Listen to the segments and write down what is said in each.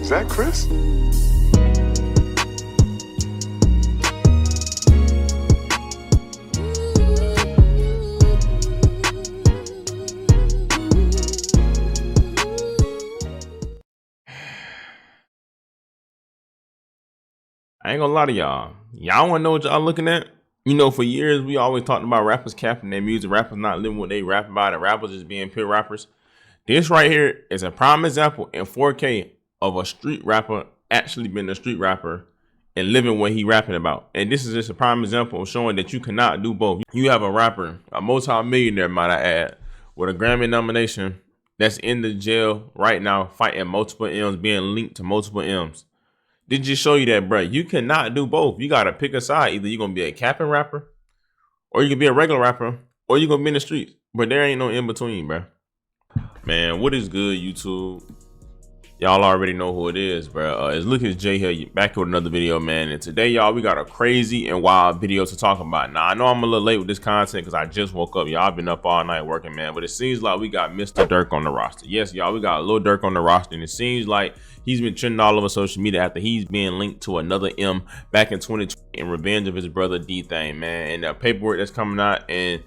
Is that Chris? I ain't gonna lie to y'all. Y'all wanna know what y'all looking at? You know, for years, we always talked about rappers capping their music, rappers not living what they rap about, and rappers just being pure rappers. This right here is a prime example in 4K of a street rapper actually being a street rapper and living what he rapping about. And this is just a prime example of showing that you cannot do both. You have a rapper, a multi-millionaire, might I add, with a Grammy nomination that's in the jail right now fighting multiple M's, being linked to multiple M's. Did just show you that, bro? You cannot do both. You gotta pick a side. Either you're gonna be a capping rapper, or you can be a regular rapper, or you're gonna be in the streets. But there ain't no in between, bro. Man, what is good, YouTube? Y'all already know who it is, bro. It's Lucas J here, back with another video, man. And today, y'all, we got a crazy and wild video to talk about. Now, I know I'm a little late with this content because I just woke up. Y'all been up all night working, man. But it seems like we got Mr. Durk on the roster. Yes, y'all, we got Lil Durk on the roster. And it seems like he's been trending all over social media after he's being linked to another M back in 2020 in revenge of his brother Thang, man. And the paperwork that's coming out and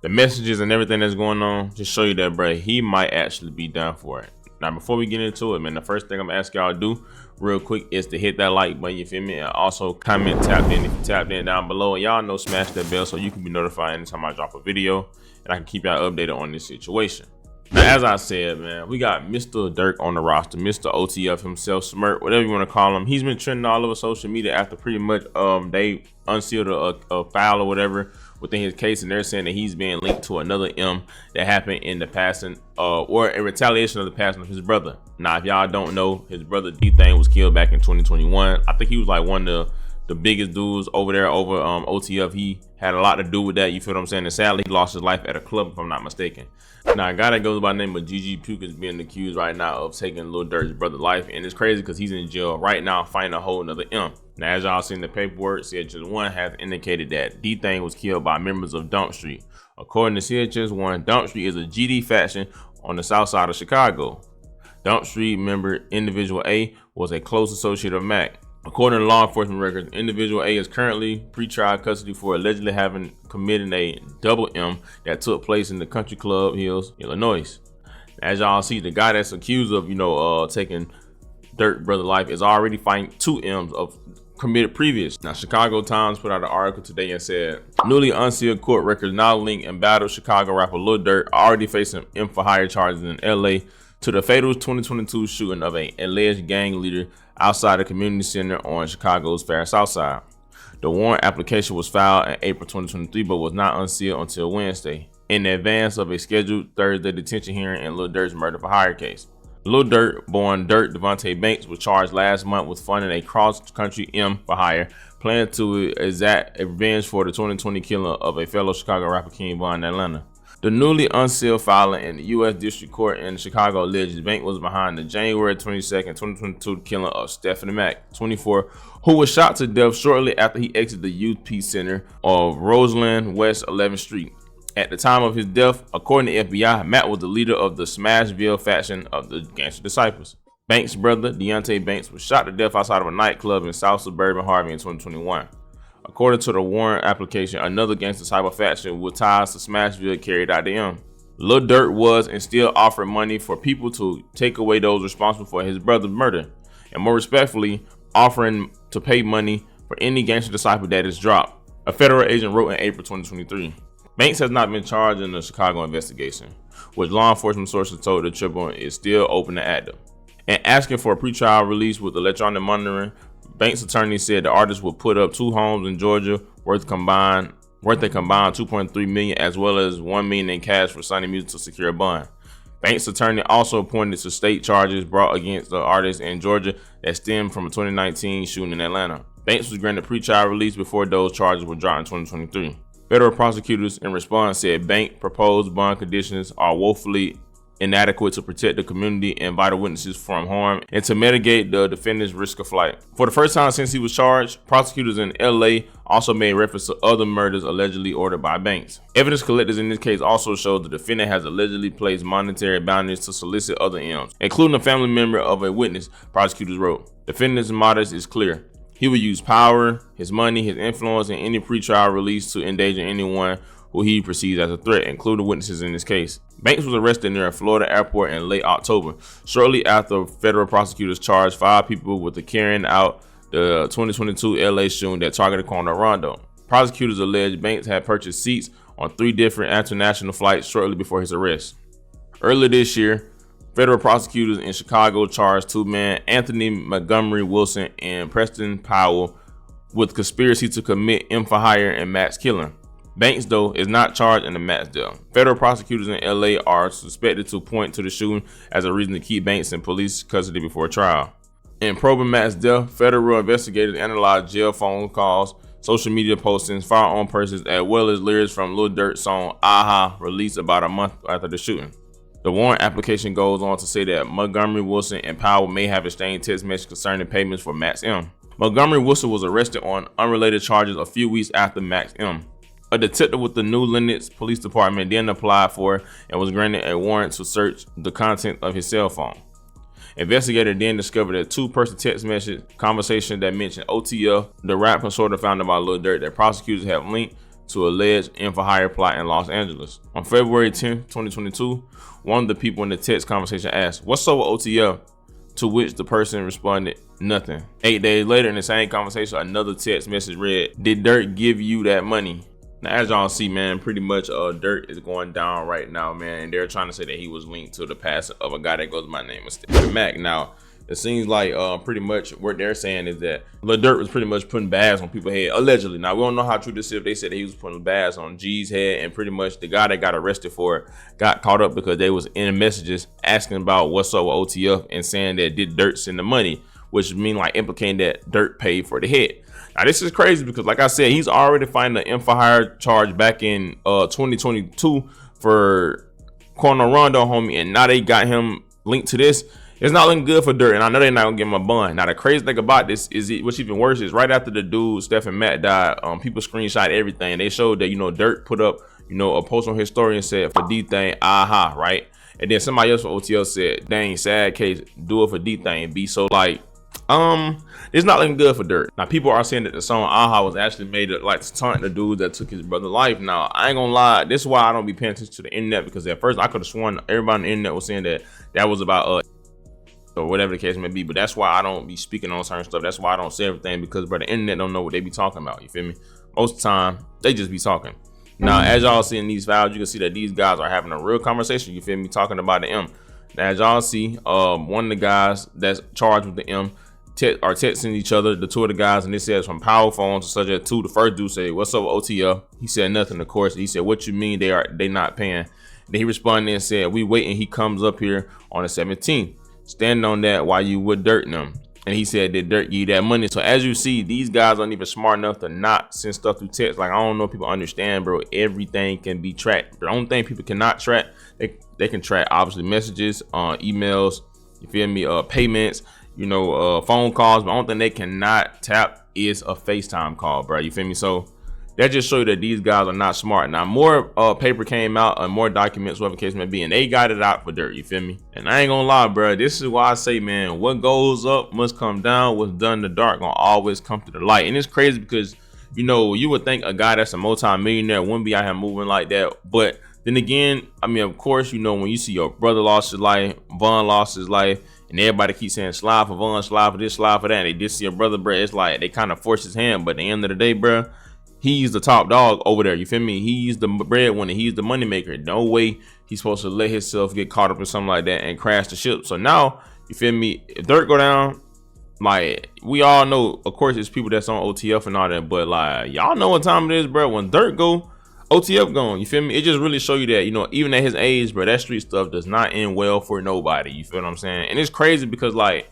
the messages and everything that's going on just show you that, bro, he might actually be down for it. Now, before we get into it, man, the first thing I'm gonna ask y'all to do real quick is to hit that like button, you feel me? And also comment, tap in if you tapped in down below. And y'all know, smash that bell so you can be notified anytime I drop a video and I can keep y'all updated on this situation. Now, as I said, man, we got Mr. Durk on the roster, Mr. OTF himself, Smirk, whatever you want to call him. He's been trending all over social media after pretty much they unsealed a file or whatever within his case, and they're saying that he's being linked to another M that happened in the passing or in retaliation of the passing of his brother. Now, if y'all don't know, his brother Thang was killed back in 2021. I think he was like one of the biggest dudes over there over OTF. He had a lot to do with that, you feel what I'm saying? And sadly, he lost his life at a club, if I'm not mistaken. Now, a guy that goes by the name of GG Puke is being accused right now of taking Lil Durk's brother's life, and it's crazy because he's in jail right now fighting a whole nother M. Now, as y'all seen the paperwork, CHS1 has indicated that Thang was killed by members of Dump Street. According to CHS1, Dump Street is a GD faction on the south side of Chicago. Dump Street member Individual A was a close associate of Mac. According to law enforcement records, Individual A is currently pre-trial custody for allegedly having committed a double M that took place in the Country Club Hills, Illinois. As y'all see, the guy that's accused of, taking Durk brother's life is already fighting 2 M's of committed previous. Now, Chicago Times put out an article today and said, newly unsealed court records now link embattled Chicago rapper Lil Durk already facing M for hire charges in LA to the fatal 2022 shooting of an alleged gang leader outside the community center on Chicago's Fair South Side. The warrant application was filed in April 2023, but was not unsealed until Wednesday, in advance of a scheduled Thursday detention hearing in Lil Durk's murder for hire case. Lil Durk, born Dirk Devontae Banks, was charged last month with funding a cross-country M for hire, planned to exact a revenge for the 2020 killing of a fellow Chicago rapper King Von in Atlanta. The newly unsealed filing in the U.S. District Court in Chicago alleges Banks was behind the January 22nd, 2022 killing of Stephanie Mack, 24, who was shot to death shortly after he exited the Youth Peace Center of Roseland West 11th Street. At the time of his death, according to FBI, Matt was the leader of the Smashville faction of the Gangster Disciples. Banks' brother, Deontay Banks, was shot to death outside of a nightclub in South Suburban Harvey in 2021. According to the warrant application, another Gangster Disciple faction with ties to Smashville carried out the M. Lil Durk was and still offered money for people to take away those responsible for his brother's murder, and more respectfully, offering to pay money for any Gangster Disciple that is dropped, a federal agent wrote in April 2023. Banks has not been charged in the Chicago investigation, which law enforcement sources told the Tribune is still open and active. And asking for a pretrial release with electronic monitoring, Banks' attorney said the artist would put up 2 homes in Georgia worth a combined $2.3 million, as well as $1 million in cash for signing music to secure a bond. Banks' attorney also pointed to state charges brought against the artist in Georgia that stemmed from a 2019 shooting in Atlanta. Banks was granted pretrial release before those charges were dropped in 2023. Federal prosecutors in response said Banks' proposed bond conditions are woefully inadequate to protect the community and vital witnesses from harm and to mitigate the defendant's risk of flight. For the first time since he was charged, prosecutors in LA also made reference to other murders allegedly ordered by Banks. Evidence collected in this case also showed the defendant has allegedly placed monetary bounties to solicit other M's, including a family member of a witness, prosecutors wrote. Defendant's modus is clear. He would use power, his money, his influence, and any pretrial release to endanger anyone who he perceives as a threat, including witnesses in this case. Banks was arrested near a Florida airport in late October, shortly after federal prosecutors charged 5 people with the carrying out the 2022 LA shooting that targeted Corner Rondo. Prosecutors alleged Banks had purchased seats on 3 different international flights shortly before his arrest. Earlier this year, federal prosecutors in Chicago charged 2 men, Anthony Montgomery Wilson and Preston Powell, with conspiracy to commit M for hire and mass killing. Banks, though, is not charged in the mass death. Federal prosecutors in LA are suspected to point to the shooting as a reason to keep Banks in police custody before trial. In probing Matt's death, federal investigators analyzed jail phone calls, social media postings, firearm purchases, as well as lyrics from Lil Durk's song Aha, released about a month after the shooting. The warrant application goes on to say that Montgomery Wilson and Powell may have exchanged text messages concerning payments for Max M. Montgomery Wilson was arrested on unrelated charges a few weeks after Max M. A detective with the New Lenox Police Department then applied for and was granted a warrant to search the content of his cell phone. Investigators then discovered a 2-person text message conversation that mentioned OTF, the rap consortium founded by Lil Durk, that prosecutors have linked to alleged M for hire plot in Los Angeles. On February 10, 2022, one of the people in the text conversation asked, "What's up with OTF?" To which the person responded, "Nothing." 8 days later in the same conversation, another text message read, "Did Durk give you that money?" Now, as y'all see, man, pretty much Durk is going down right now, man, and they're trying to say that he was linked to the past of a guy that goes by the name of Stephen Mack. Now, it seems like pretty much what they're saying is that Lil Durk was pretty much putting bags on people's head, allegedly. Now, we don't know how true this is. They said that he was putting bags on G's head, and pretty much the guy that got arrested for it got caught up because they was in messages asking about what's up with OTF and saying that did Durk send the money, which mean like implicating that Durk paid for the head. Now, this is crazy because, like I said, he's already fighting the M for hire charge back in 2022 for Corner Rondo, homie, and now they got him linked to this. It's not looking good for Durk, and I know they're not gonna give him a bun. Now, the crazy thing about this is, what's even worse is right after the dude Stephen Mack died, people screenshot everything. They showed that Durk put up a post on his story and said for D Thang, aha, right? And then somebody else from OTL said, "Dang, sad case, do it for D Thang." Be so like. It's not looking good for Durk. Now, people are saying that the song Aha was actually made to like to taunt the dude that took his brother's life. Now, I ain't gonna lie, this is why I don't be paying attention to the internet, because at first I could have sworn everybody on the internet was saying that that was about or whatever the case may be. But that's why I don't be speaking on certain stuff. That's why I don't say everything, because bro, the internet don't know what they be talking about. You feel me? Most of the time they just be talking. Now, as y'all see in these files, you can see that these guys are having a real conversation. You feel me? Talking about the M. Now, as y'all see, one of the guys that's charged with the M are texting each other, the 2 of the guys, and they says from power phones, such as 2. The first dude said, "What's up with OTF?" He said nothing, of course. He said, "What you mean they not paying?" Then he responded and said, "We waiting. He comes up here on the 17th. Stand on that while you with Durk them." And he said, "Did Durk give you that money?" So as you see, these guys aren't even smart enough to not send stuff through text. Like, I don't know if people understand, bro. Everything can be tracked. The only thing people cannot track, they can track obviously messages, emails, you feel me, payments, phone calls, but the only thing they cannot tap is a FaceTime call, bro. You feel me? So that just show you that these guys are not smart. Now, more paper came out and more documents, whatever the case may be, and they got it out for Durk. You feel me? And I ain't gonna lie, bro. This is why I say, man, what goes up must come down. What's done in the dark gonna always come to the light. And it's crazy because, you would think a guy that's a multi-millionaire wouldn't be out here moving like that. But then again, I mean, of course, when you see your brother lost his life, Vaughn lost his life, and everybody keeps saying slide for Vaughn, slide for this, slide for that, and they just see your brother, bro. It's like they kind of force his hand, but at the end of the day, bro, he's the top dog over there. You feel me? He's the breadwinner. He's the moneymaker. No way he's supposed to let himself get caught up in something like that and crash the ship. So now, you feel me? If Durk go down, like, we all know, of course, it's people that's on OTF and all that, but like, y'all know what time it is, bro. When Durk go, OTF gone. You feel me? It just really show you that, even at his age, bro, that street stuff does not end well for nobody. You feel what I'm saying? And it's crazy because, like,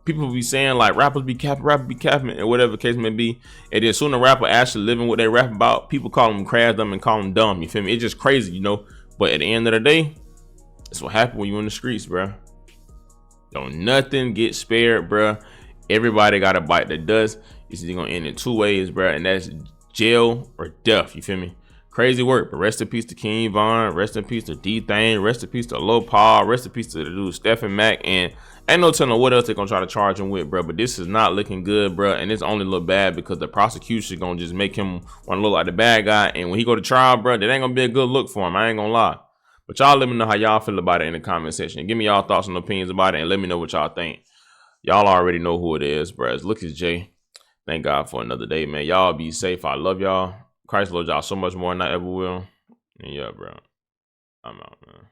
people be saying, like, rappers be capping, and whatever the case may be. And then soon the rapper actually living what they rap about, people call them crash dumb and call them dumb. You feel me? It's just crazy, But at the end of the day, That's what happened when you in the streets, bro. Don't nothing get spared, bro. Everybody got to bite the dust. It's either gonna end in 2 ways, bro, and that's jail or death. You feel me? Crazy work, but rest in peace to King Von. Rest in peace to Thang. Rest in peace to Lil Paul. Rest in peace to the dude Stephen Mack. And ain't no telling what else they're gonna try to charge him with, bro. But this is not looking good, bro. And it's only look bad because the prosecution gonna just make him want to look like the bad guy. And when he go to trial, bro, that ain't gonna be a good look for him. I ain't gonna lie. But y'all let me know how y'all feel about it in the comment section. Give me y'all thoughts and opinions about it, and let me know what y'all think. Y'all already know who it is, bro. It's Look, it's Jay. Thank God for another day, man. Y'all be safe. I love y'all. Christ loves y'all so much more than I ever will. And yeah, bro. I'm out, man.